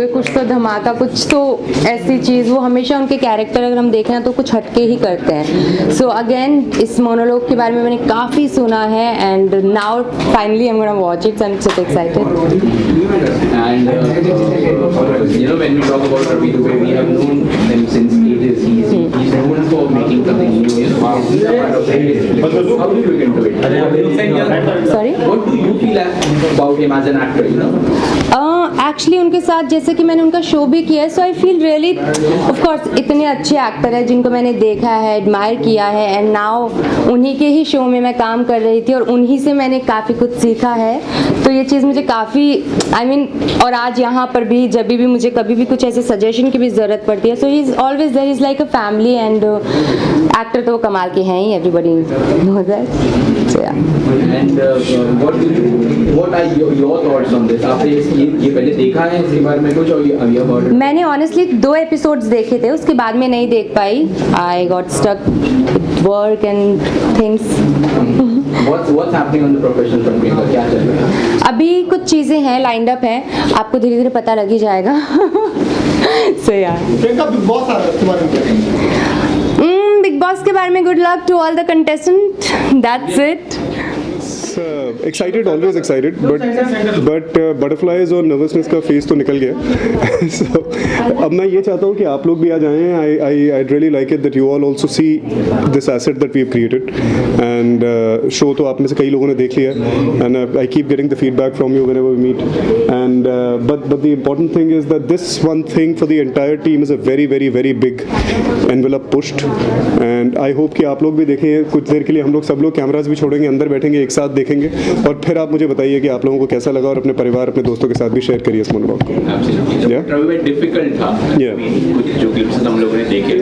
जाओगे, कुछ तो धमाका, कुछ तो ऐसी चीज़, वो हमेशा उनके कैरेक्टर अगर हम देखें तो कुछ हटके ही करते हैं. सो अगेन इस मोनोलॉग के बारे में मैंने काफ़ी सुना है and now finally I am gonna watch it. I am so excited. And when we talk about Ravi Dubey, we have known him since ages. He's known for making something new. He's a part of it. How do you look into it? Sorry? What do you feel about him as an actor? Actually उनके साथ जैसे कि मैंने उनका show भी किया है, so I feel really, of course इतने अच्छे एक्टर हैं जिनको मैंने देखा है, एडमायर किया है, एंड नाउ उन्हीं के ही शो में मैं काम कर रही थी और उन्हीं से मैंने काफ़ी कुछ सीखा है. तो ये चीज़ मुझे काफ़ी आई मीन, और आज यहाँ पर भी जब भी मुझे कभी भी कुछ ऐसे सजेशन की भी ज़रूरत पड़ती है, so he is always there, is like a family. And actor तो वो कमाल के हैं ही, everybody knows that. So yeah. And what are your thoughts on this? आपने ये पहले देखा है इसके बारे में कुछ, और ये heard? मैंने ऑनेस्टली 2 एपिसोड्स देखे थे, उसके बाद में नहीं देख पाई. I got stuck with work and things. What's happening on the professional front? क्या चल रहा है? अभी कुछ चीज़ें हैं, लाइंड अप हैं, आपको धीरे धीरे पता लग ही जाएगा. सो यार बिग बॉस आ रहा है, उसके बारे में क्या कहेंगे? बिग बॉस के बारे में good luck to all the contestant. That's it. Excited, always excited, but butterflies और nervousness का फेस तो निकल गया. So, अब मैं ये चाहता हूँ कि आप लोग भी आ जाएं. I'd really like it that you all also see this asset that we've created, and show तो आप में से कई लोगों ने देख लिया, and I keep getting the feedback from you whenever we meet, and but the important thing is that this one thing for the entire team is a very very very big envelope pushed, and I hope कि आप लोग भी देखें. कुछ देर के लिए हम लोग सब लोग कैमरास भी छोड़ेंगे, अंदर बैठेंगे, एक साथ देखेंगे, और फिर आप मुझे बताइए कि आप लोगों को कैसा लगा, और अपने परिवार, अपने दोस्तों के साथ भी शेयर करिए इस मोनोलॉग को. Absolutely. Very difficult था. Yeah. कुछ जो क्लिप्स हम लोगों ने देखे,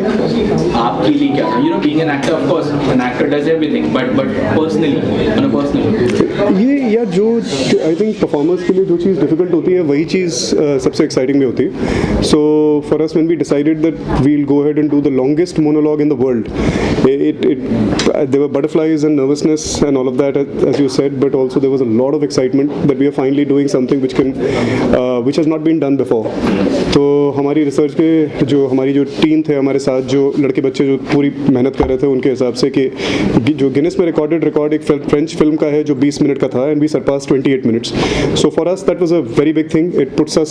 आपके लिए क्या था? Being an actor, of course, an actor does everything, but personally, on a personal level. ये या जो आई थिंक परफॉर्मर्स के लिए जो चीज़ डिफिकल्ट होती है वही चीज़ सबसे एक्साइटिंग भी होती है. So for us when we decided that we will go ahead and do the longest monologue in the world, there were butterflies and nervousness and all of that, as you said, but also there was a lot of excitement that we are finally doing something which has not been done before. तो हमारी research के हमारी जो team थे, हमारे साथ जो लड़के बच्चे जो पूरी मेहनत कर रहे थे, उनके हिसाब से कि जो गिनेस में रिकॉर्ड एक फ्रेंच फिल्म का है जो 20 मिनट का था, and we surpass 28 minutes. So for us that was a very big thing. It puts us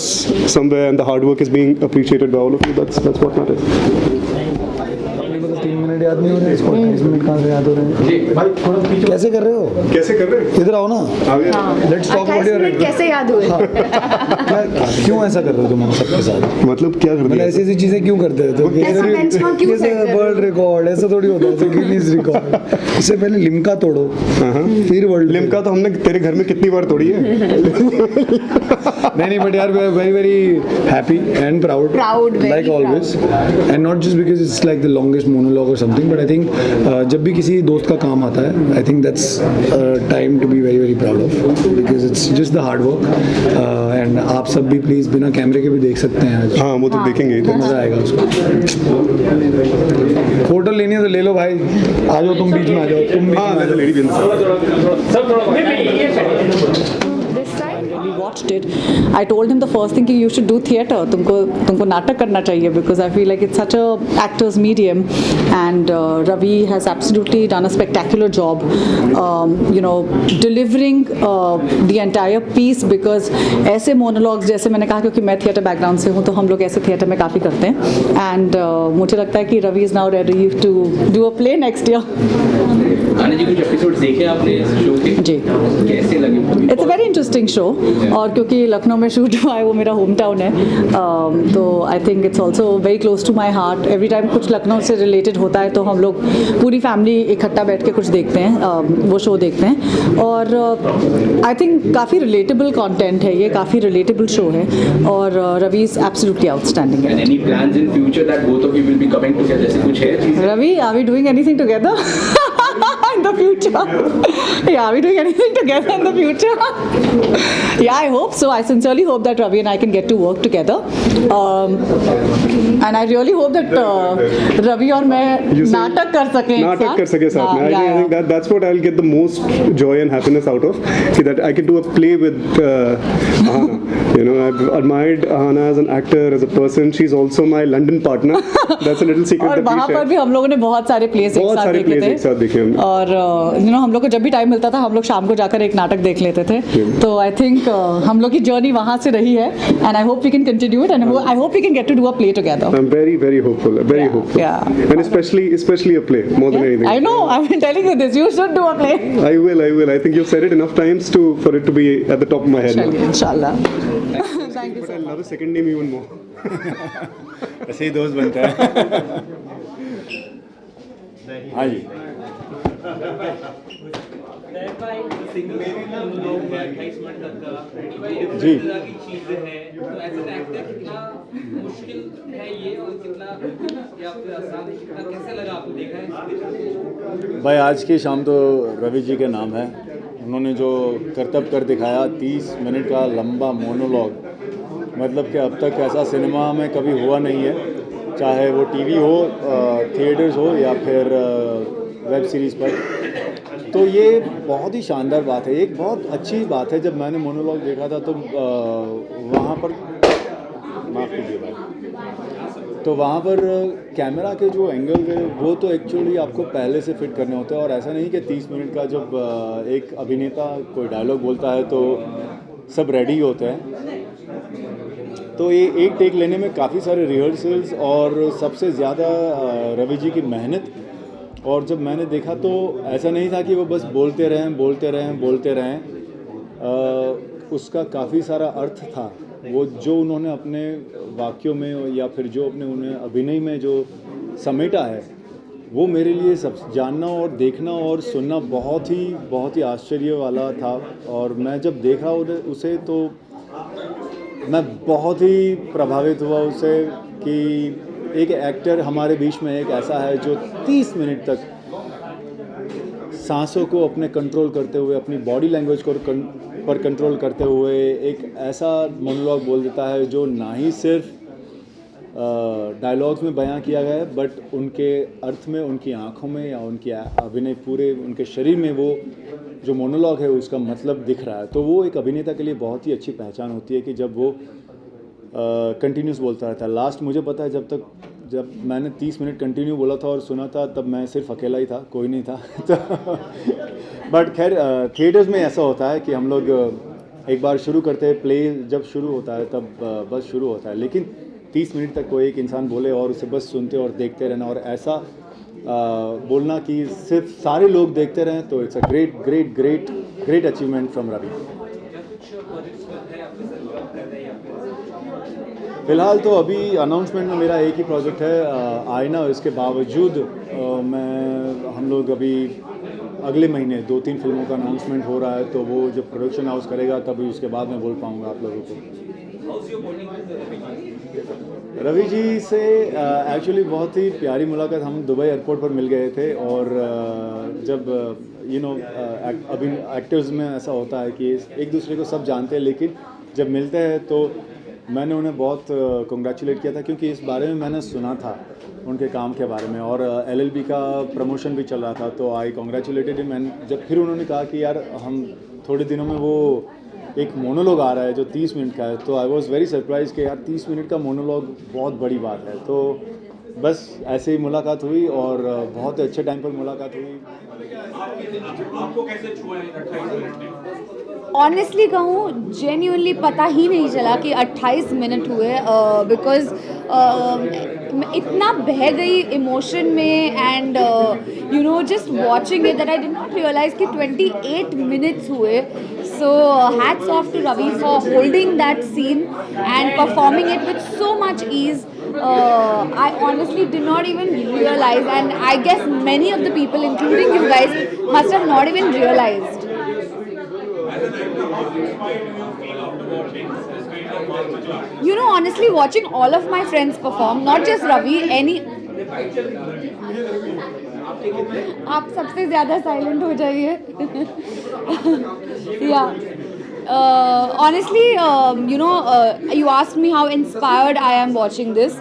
somewhere and the hard work is being appreciated by all of you. That's what matters. 3 minute याद नहीं हो रहे, इसको 28 minute कहाँ से याद हो रहे हैं? भाई थोड़ा पीछे. कैसे कर रहे हो? इधर आओ ना. Let's talk about your. कैसे याद हुए? क्यों ऐसा कर रहे हो तुम हम सबके साथ? मतलब क्या कर रहे ऐसी चीजें क्यों करते रहते हो? वर्ल्ड रिकॉर्ड ऐसा थोड़ी होता है, गिनीज रिकॉर्ड. इससे पहले लिम्का तोड़ो, फिर वर्ल्ड. लिम्का तो हमने तेरे घर में कितनी बार तोड़ी है. नहीं, बट यार we are very very happy and proud like always, and not just because it's like the longest monologue और समथिंग, बट आई थिंक जब भी किसी दोस्त का काम आता है, I think that's time to be very very proud of, because it's just the hard work. And आप सब भी प्लीज बिना कैमरे के भी देख सकते हैं आज. हाँ, वो तो देखेंगे, तो मजा आएगा उसको. फोटो लेनी है तो ले लो भाई, आ जाओ तुम बीच में, आ जाओ तुम भी. हाँ, लेडी भी We watched it. I told him the first thing you should do theatre. तुमको नाटक करना चाहिए, because I feel like it's such a actor's medium, and Ravi has absolutely done a spectacular job, delivering the entire piece. Because ऐसे monologues जैसे मैंने कहा, क्योंकि मैं theatre background से हूँ, तो हम लोग ऐसे theatre में काफ़ी करते हैं, and मुझे लगता है कि Ravi is now ready to do a play next year. आने जी कुछ एपिसोड्स देखे आपने इस शो के? जी. कैसे लगे? It's a very interesting show, और क्योंकि लखनऊ में शूट हुआ है, वो मेरा होम टाउन है, तो I think it's also very close to my heart. Every time कुछ लखनऊ से रिलेटेड होता है तो हम लोग पूरी फैमिली इकट्ठा बैठ के कुछ देखते हैं, वो शो देखते हैं, और आई थिंक काफ़ी रिलेटेबल कंटेंट है ये, काफ़ी रिलेटेबल शो है, और Ravi is absolutely outstanding. Any plans in future that both of you will be coming together, जैसे कुछ है? Ravi, are we doing anything together in the future? Yeah, are we doing anything together in the future? Yeah, I hope so. I sincerely hope that Ravi and I can get to work together. And I really hope that Ravi और मैं You say- नाटक कर सकें एक नाटक साथ. कर सके साथ में. हाँ, I think that's what I'll get the most joy and happiness out of. See that I can do a play with Ahana. You know, I've admired Ahana as an actor, as a person. She's also my London partner. That's a little secret और that we वहाँ पर share. भी हम लोगों ने बहुत सारे place एक बहुत साथ सारे देखे plays थे. एक साथ देखे हमने. और हम लोग को जब भी टाइम मिलता था हम लोग शाम को जाकर एक नाटक देख लेते थे. तो आई थिंक हम लोग की जर्नी वहाँ से रही है. And I hope we can continue it. And I hope we can get to do a play together. I'm very, very hopeful. Very hopeful. yeah. And especially a play more than anything. I know. I've been telling you this. You should do a play. I will. I think you've said it enough times for it to be at the top of my head now. Inshallah. Thank you But so I much. love his second name even more. ऐसे ही दोस्त बनता है. हाँ जी. जी. भाई आज की शाम तो रवि जी के नाम है. उन्होंने जो करतब कर दिखाया 30 मिनट का लंबा मोनोलॉग, मतलब कि अब तक ऐसा सिनेमा में कभी हुआ नहीं है, चाहे वो टीवी हो, थिएटर्स हो या फिर वेब सीरीज़ पर. तो ये बहुत ही शानदार बात है. एक बहुत अच्छी बात है, जब मैंने मोनोलॉग देखा था तो वहाँ पर माफ़ कीजिए भाई, तो वहाँ पर कैमरा के जो एंगल थे वो तो एक्चुअली आपको पहले से फिट करने होते हैं. और ऐसा नहीं कि 30 मिनट का जब एक अभिनेता कोई डायलॉग बोलता है तो सब रेडी होते हैं. तो ये एक टेक लेने में काफ़ी सारे रिहर्सल्स और सबसे ज़्यादा रवि जी की मेहनत. और जब मैंने देखा तो ऐसा नहीं था कि वो बस बोलते रहें. उसका काफ़ी सारा अर्थ था. वो जो उन्होंने अपने वाक्यों में या फिर जो अपने उन्हें अभिनय में जो समेटा है, वो मेरे लिए सब जानना और देखना और सुनना बहुत ही आश्चर्य वाला था. और मैं जब देखा उसे तो मैं बहुत ही प्रभावित हुआ उससे कि एक एक्टर हमारे बीच में एक ऐसा है जो 30 मिनट तक सांसों को अपने कंट्रोल करते हुए, अपनी बॉडी लैंग्वेज को पर कंट्रोल करते हुए एक ऐसा मोनोलॉग बोल देता है जो ना ही सिर्फ डायलॉग्स में बयां किया गया है, बट उनके अर्थ में, उनकी आंखों में या उनकी अभिनय पूरे उनके शरीर में वो जो मोनोलॉग है उसका मतलब दिख रहा है. तो वो एक अभिनेता के लिए बहुत ही अच्छी पहचान होती है कि जब वो कंटिन्यूस बोलता रहता है. लास्ट मुझे पता है जब मैंने 30 मिनट कंटिन्यू बोला था और सुना था, तब मैं सिर्फ अकेला ही था, कोई नहीं था. तो बट खैर थिएटर्स में ऐसा होता है कि हम लोग एक बार शुरू करते हैं, प्ले जब शुरू होता है तब बस शुरू होता है, लेकिन 30 मिनट तक कोई एक इंसान बोले और उसे बस सुनते और देखते रहना और ऐसा बोलना कि सिर्फ सारे लोग देखते रहें, तो it's a great achievement from Ravi. फ़िलहाल तो अभी अनाउंसमेंट में मेरा एक ही प्रोजेक्ट है आईना. इसके बावजूद हम लोग अभी अगले महीने 2-3 फिल्मों का अनाउंसमेंट हो रहा है, तो वो जब प्रोडक्शन हाउस करेगा तभी उसके बाद मैं बोल पाऊँगा आप लोगों को. रवि जी से एक्चुअली बहुत ही प्यारी मुलाकात. हम दुबई एयरपोर्ट पर मिल गए थे और जब अभी एक्टर्स में ऐसा होता है कि एक दूसरे को सब जानते हैं, लेकिन जब मिलते हैं तो मैंने उन्हें बहुत कंग्रेचुलेट किया था, क्योंकि इस बारे में मैंने सुना था उनके काम के बारे में और LLB का प्रमोशन भी चल रहा था. तो आई कंग्रेचुलेटेड हिम. एंड जब फिर उन्होंने कहा कि यार हम थोड़े दिनों में वो एक मोनोलॉग आ रहा है जो 30 मिनट का है, तो आई वॉज वेरी सरप्राइज कि यार 30 मिनट का मोनोलॉग बहुत बड़ी बात है. तो बस ऐसे ही मुलाकात हुई और बहुत अच्छे टाइम पर मुलाकात हुई. ऑनेस्टली कहूँ, जेन्युइनली पता ही नहीं चला कि 28 मिनट हुए, बिकॉज इतना बह गई इमोशन में and just watching it that I did not realise कि 28 मिनट्स हुए. So hats off to Ravi for holding that scene and performing it with so much ease. I honestly did not even realize, and I guess many of the people, including you guys, must have not even realized. Honestly, watching all of my friends perform, not just Ravi, आप सबसे ज़्यादा silent हो जाइए. Honestly, you asked me how inspired I am watching this.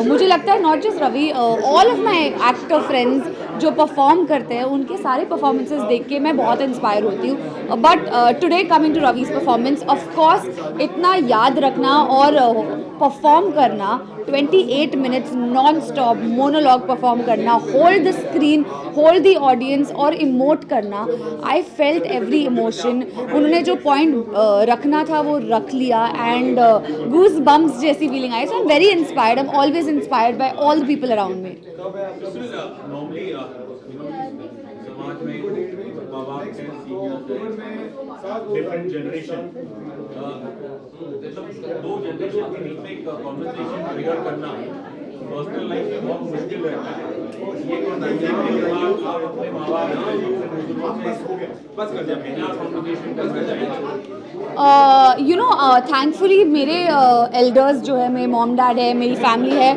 मुझे लगता है not just Ravi, all of my actor friends जो perform करते हैं उनके सारे परफॉर्मेंसेस देख के मैं बहुत इंस्पायर होती हूँ. But today coming to Ravi's performance, of course इतना याद रखना और परफॉर्म करना 28 minutes non stop monologue perform करना, hold the screen, hold the audience और इमोट करना. I felt every emotion. उन्होंने जो पॉइंट रखना था वो रख लिया एंड गूज बम्स जैसी फीलिंग आई. So I am very inspired. I am always inspired by all the people around me. Normally समाज में बाबा हैं, सीनियर्स हैं, डिफरेंट जनरेशन, दो जनरेशन के बीच में एक कॉन्वर्सेशन ट्रिगर करना पर्सनल लाइफ में बहुत मुश्किल रहता है. ये कॉन्वर्सेशन के बाद आप अपने माँ बाप बस कर जाते हैं, आप कॉन्वर्सेशन कर जाते थैंकफुली मेरे एल्डर्स जो है, मेरे मॉम डैड है, मेरी फैमिली है,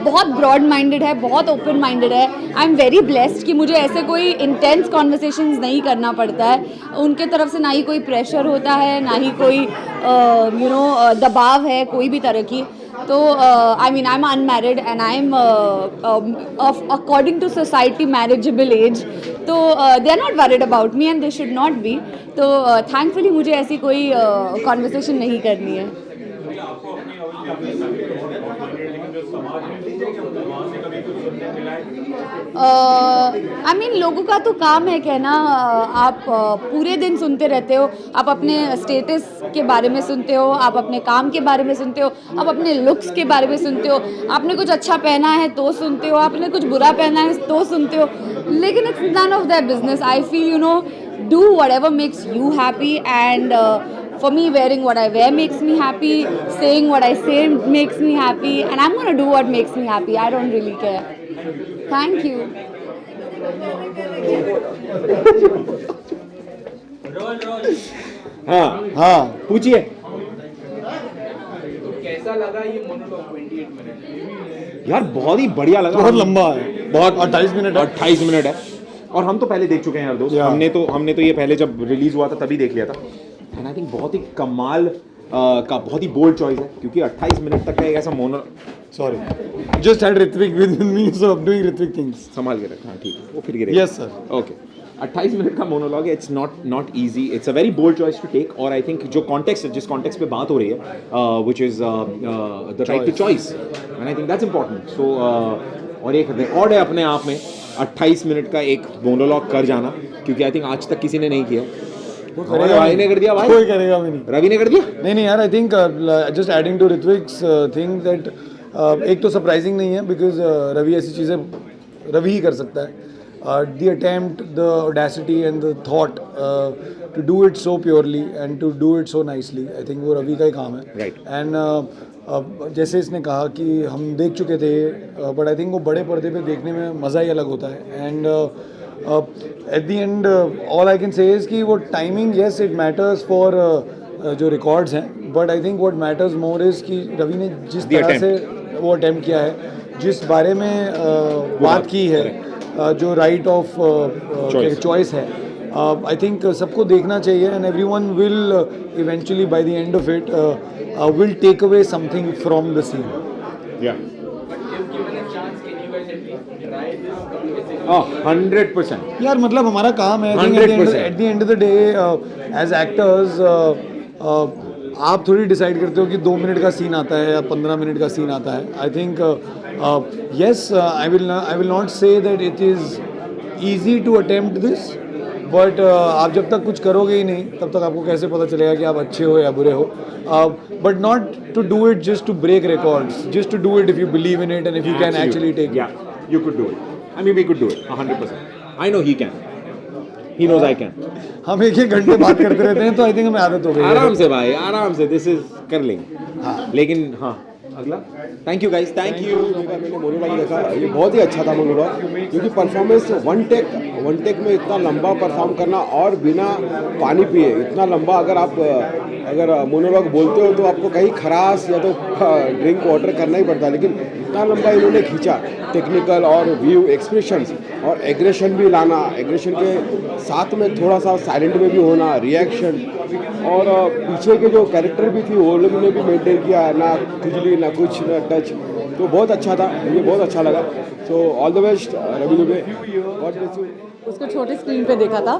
बहुत ब्रॉड माइंडेड है, बहुत ओपन माइंडेड है. आई एम वेरी ब्लेस्ड कि मुझे ऐसे कोई इंटेंस कॉन्वर्सेशंस नहीं करना पड़ता है. उनके तरफ से ना ही कोई प्रेशर होता है, ना ही कोई दबाव है कोई भी तरह की. तो I mean I am unmarried and I am according to society marriageable age. तो they are not worried about me and they should not be. तो थैंकफुली मुझे ऐसी कोई कॉन्वर्सेशन नहीं करनी है. आई मीन लोगों का तो काम है कहना. आप पूरे दिन सुनते रहते हो, आप अपने स्टेटस के बारे में सुनते हो, आप अपने काम के बारे में सुनते हो, आप अपने लुक्स के बारे में सुनते हो, आपने कुछ अच्छा पहना है तो सुनते हो, आपने कुछ बुरा पहना है तो सुनते हो. लेकिन it's none of their business. I feel do whatever makes you happy, and for me wearing what I wear makes me happy, saying what I say makes me happy, and I'm going to do what makes me happy. I don't really care. Thank you. हाँ पूछिए. कैसा लगा ये monologue 28 minute? यार बहुत ही बढ़िया लगा. बहुत लंबा है, बहुत 28 मिनट है. 28 मिनट है और हम तो पहले देख चुके हैं यार दोस्त. हमने तो ये पहले जब रिलीज हुआ था तभी देख लिया था. एंड आई थिंक बहुत ही कमाल का बहुत ही बोल्ड चॉइस है क्योंकि 28 मिनट तक का एक ऐसा Sorry, just had Ritvik with me, so I'm doing Ritvik things. संभाल के रखा. हाँ ठीक है, वो फिर गिरेगा. Yes sir. ओके 28 मिनट का मोनोलॉग है. It's not easy. It's a very bold choice to take. और आई थिंक जो कॉन्टेक्स्ट जिस कॉन्टेक्स्ट पे बात हो रही है which is the right to choice, and I think that's important. So और एक रिकॉर्ड है अपने आप में 28 मिनट का एक मोनोलॉग कर जाना, क्योंकि आई थिंक आज तक किसी ने नहीं किया. हमारे भाई ने कर दिया. भाई कोई करेगा भी नहीं. रवि ने कर दिया. नहीं यार, I think just adding to Ritwik's thing that एक तो सरप्राइजिंग नहीं है बिकॉज रवि ऐसी चीज़ें रवि ही कर सकता है. The attempt, the audacity and the thought to do it so purely and to do it so nicely, I think वो रवि का ही काम है. Right. And जैसे इसने कहा कि हम देख चुके थे, but I think वो बड़े पर्दे पे देखने में मज़ा ही अलग होता है. And at the end, all I can say is कि वो timing, yes it matters for जो records हैं, but I think what matters more is कि रवि ने जिस तरह से वो अटैम्प्ट किया है, जिस बारे में बात की है, जो राइट ऑफ चॉइस है, आई थिंक सबको देखना चाहिए. And everyone will eventually by the end of it will take away something from the scene. Yeah. 100%. यार मतलब हमारा काम है. 100%. At the end of the day as actors आप थोड़ी डिसाइड करते हो कि 2 मिनट का सीन आता है या 15 मिनट का सीन आता है. I think yes, I will not say that it is easy to attempt this, but आप जब तक कुछ करोगे ही नहीं तब तक आपको कैसे पता चलेगा कि आप अच्छे हो या बुरे हो. But not to do it just to break records, just to do it if you believe in it and if you can actually take. Yeah, you could do it. I mean, we could do it 100%. I know he can. He knows I can. हम एक घंटे बात करते रहते हैं तो I think हमें आदत हो गई है. आराम से भाई, आराम से. दिस इज कर लेंगे. लेकिन हाँ अगला thank you guys thank you मैंने मोनोलॉग देखा, ये बहुत ही अच्छा था मोनोलॉग, क्योंकि परफॉर्मेंस वन टेक में इतना लंबा परफॉर्म करना और बिना पानी पिए इतना लंबा, अगर मोनोलॉग बोलते हो तो आपको कहीं खराश या तो ड्रिंक वाटर करना ही पड़ता है, लेकिन इतना लंबा इन्होंने खींचा, टेक्निकल और व्यू एक्सप्रेशंस और एग्रेशन भी लाना, एग्रेशन के साथ में थोड़ा सा साइलेंट में भी होना, रिएक्शन, और पीछे के जो कैरेक्टर भी थी वो लोग ने भी मेंटेन किया, ना खुजली ना कुछ ना टच, तो बहुत अच्छा था, मुझे बहुत अच्छा लगा। So all the best Ravi Dubey, God bless you. उसको छोटे स्क्रीन पे देखा था,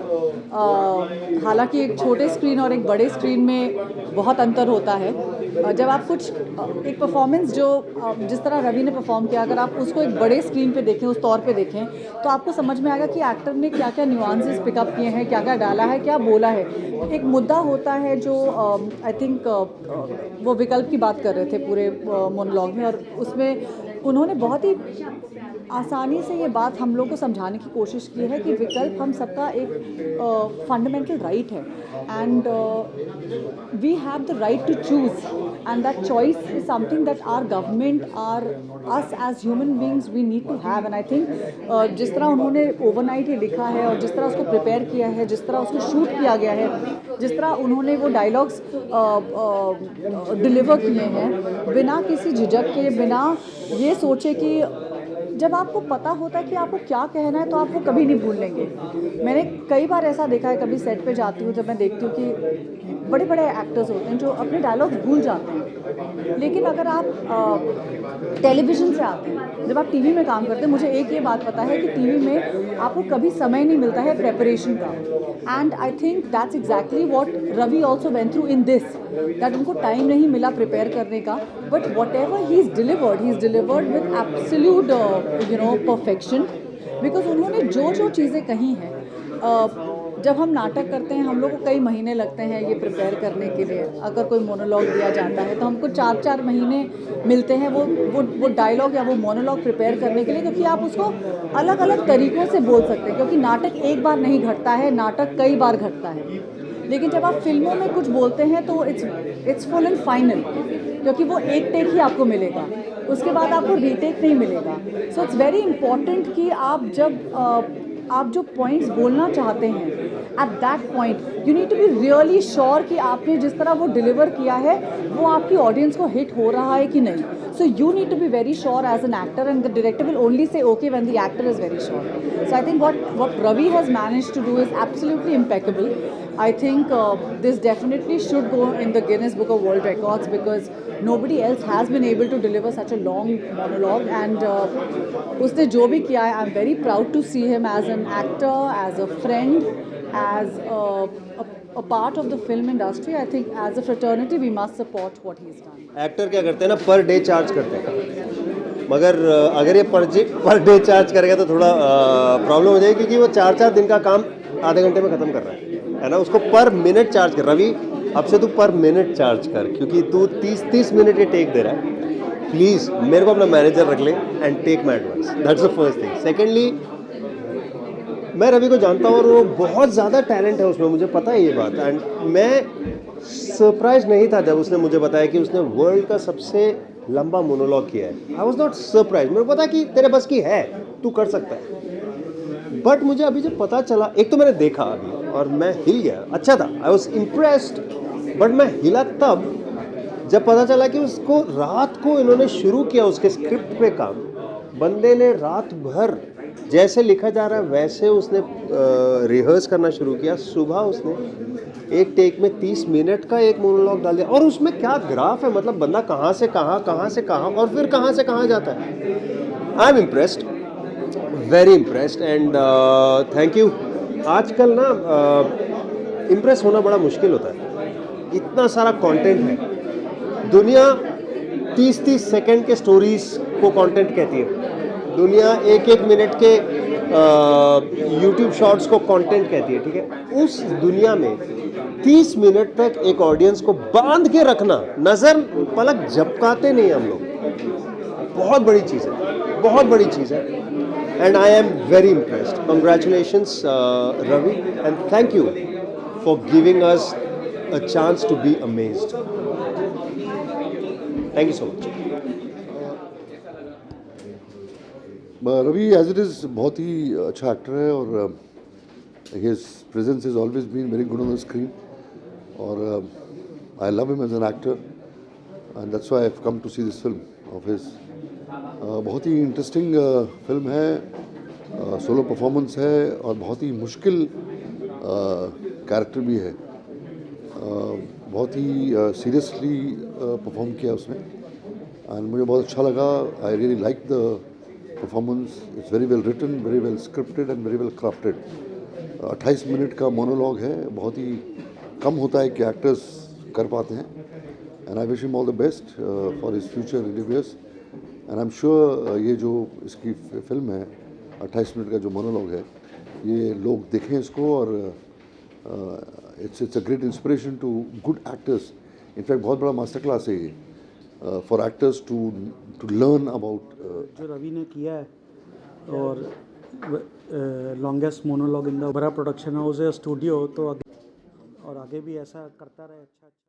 हालांकि एक छोटे स्क्रीन और एक बड़े स्क्रीन में बहुत अंतर होता है। जब आप एक परफॉर्मेंस जो जिस तरह रवि ने परफॉर्म किया, अगर आप उसको एक बड़े स्क्रीन पे देखें, उस तौर पे देखें, तो आपको समझ में आएगा कि एक्टर ने क्या क्या न्यूआंसेस पिकअप किए हैं, क्या क्या डाला है, क्या बोला है। एक मुद्दा होता है जो आई थिंक वो विकल्प की बात कर रहे थे पूरे मोनोलॉग में, और उसमें उन्होंने बहुत ही आसानी से ये बात हम लोग को समझाने की कोशिश की है कि विकल्प हम सबका एक फंडामेंटल राइट है, and we have the right to choose, and that choice is something that our government, or us as human beings we need to have. And I think जिस तरह उन्होंने ओवरनाइट ये लिखा है और जिस तरह उसको प्रिपेयर किया है, जिस तरह उसको शूट किया गया है, जिस तरह उन्होंने वो डायलॉग्स डिलीवर किए हैं बिना किसी झिझक के, बिना ये सोचे कि जब आपको पता होता है कि आपको क्या कहना है तो आप वो कभी नहीं भूल लेंगे। मैंने कई बार ऐसा देखा है, कभी सेट पे जाती हूँ जब मैं देखती हूँ कि बड़े बड़े एक्टर्स होते हैं जो अपने डायलॉग्स भूल जाते हैं, लेकिन अगर आप टेलीविज़न से आते हैं, जब आप टीवी में काम करते हैं, मुझे एक ये बात पता है कि टीवी में आपको कभी समय नहीं मिलता है प्रेपरेशन का, and I think that's exactly what Ravi also went through in this, that उनको टाइम नहीं मिला प्रिपेयर करने का, but whatever he is delivered with absolute perfection, because उन्होंने जो जो चीज़ें कही हैं, जब हम नाटक करते हैं हम लोग को कई महीने लगते हैं ये प्रिपेयर करने के लिए। अगर कोई मोनोलॉग दिया जाता है तो हमको 4-4 महीने मिलते हैं वो डायलॉग या वो मोनोलॉग प्रिपेयर करने के लिए, क्योंकि आप उसको अलग अलग तरीक़ों से बोल सकते हैं, क्योंकि नाटक एक बार नहीं घटता है, नाटक कई बार घटता है। लेकिन जब आप फिल्मों में कुछ बोलते हैं तो इट्स फुल एंड फाइनल, क्योंकि वो एक टेक ही आपको मिलेगा, उसके बाद आपको रीटेक नहीं मिलेगा। सो इट्स वेरी इंपॉर्टेंट कि आप जो पॉइंट्स बोलना चाहते हैं at that point you need to be really sure कि आपने जिस तरह वो डिलीवर किया है वो आपकी ऑडियंस को हिट हो रहा है कि नहीं। So you need to be very sure as an actor, and the director will only say okay when the actor is very sure. So I think what Ravi has managed to do is absolutely impeccable. I think this definitely should go in the Guinness Book of World Records, because nobody else has been able to deliver such a long monologue, and उसने जो भी किया है, I'm very proud to see him as an actor, as a friend, as a part of the film industry. I think as a fraternity we must support what he's done. Actor क्या करते हैं ना, per day charge करते हैं, मगर अगर ये per day charge करेगा तो थोड़ा प्रॉब्लम हो जाएगी, क्योंकि वो 4-4 दिन का काम आधे घंटे में ख़त्म कर रहा है ना। उसको पर मिनट चार्ज कर। रवि, अब से तू पर मिनट चार्ज कर, क्योंकि तू 30 मिनट के टेक दे रहा है। प्लीज़ मेरे को अपना मैनेजर रख ले and take my advice, that's the first thing. Secondly, मैं रवि को जानता हूँ और वो बहुत ज़्यादा टैलेंट है उसमें, मुझे पता है ये बात, एंड मैं सरप्राइज नहीं था जब उसने मुझे बताया कि उसने वर्ल्ड का सबसे लंबा मोनोलॉग किया है। आई वॉज नॉट सरप्राइज, मेरे को पता कि तेरे बस की है, तू कर सकता है। बट मुझे अभी जब पता चला, एक तो मैंने देखा अभी और मैं हिल गया, अच्छा था, आई वॉज इम्प्रेस्ड, बट मैं हिला तब जब पता चला कि उसको रात को इन्होंने शुरू किया उसके स्क्रिप्ट पे काम। बंदे ने रात भर जैसे लिखा जा रहा है वैसे उसने रिहर्स करना शुरू किया। सुबह उसने एक टेक में 30 मिनट का एक मोनोलॉग डाल दिया, और उसमें क्या ग्राफ है, मतलब बंदा कहाँ से कहाँ और फिर कहाँ से कहाँ जाता है। I am impressed, very impressed, and thank you. आजकल ना इम्प्रेस होना बड़ा मुश्किल होता है, इतना सारा कंटेंट है। दुनिया 30-30 सेकंड के स्टोरीज को कंटेंट कहती है, दुनिया 1-1 मिनट के यूट्यूब शॉर्ट्स को कंटेंट कहती है, ठीक है। उस दुनिया में 30 मिनट तक एक ऑडियंस को बांध के रखना, नज़र पलक झपकाते नहीं हम लोग, बहुत बड़ी चीज़ है, बहुत बड़ी चीज़ है। And I am very impressed. Congratulations Ravi, and thank you for giving us a chance to be amazed. Thank you so much. Ravi as it is बहुत ही अच्छा एक्टर है और his presence is always been very good on the screen और I love him as an actor and that's why I have come to see this film of his. बहुत ही interesting film है, solo performance है और बहुत ही मुश्किल character भी है। बहुत ही सीरियसली परफॉर्म किया उसने एंड मुझे बहुत अच्छा लगा। I really like the performance, it's very well written, very well scripted and very well crafted. 28 minute का मोनोलॉग है, बहुत ही कम होता है कि एक्टर्स कर पाते हैं and I wish him all the best for his future endeavours and I am sure ये जो इसकी फिल्म है 28 मिनट का जो मोनोलॉग है ये लोग देखें इसको और it's a great inspiration to good actors. In fact बहुत बड़ा मास्टर क्लास है ये for actors to learn about जो रवि ने किया है और लॉन्गेस्ट मोनोलॉग इन द बड़ा प्रोडक्शन हाउस है स्टूडियो, तो और आगे भी ऐसा करता रहे। अच्छा।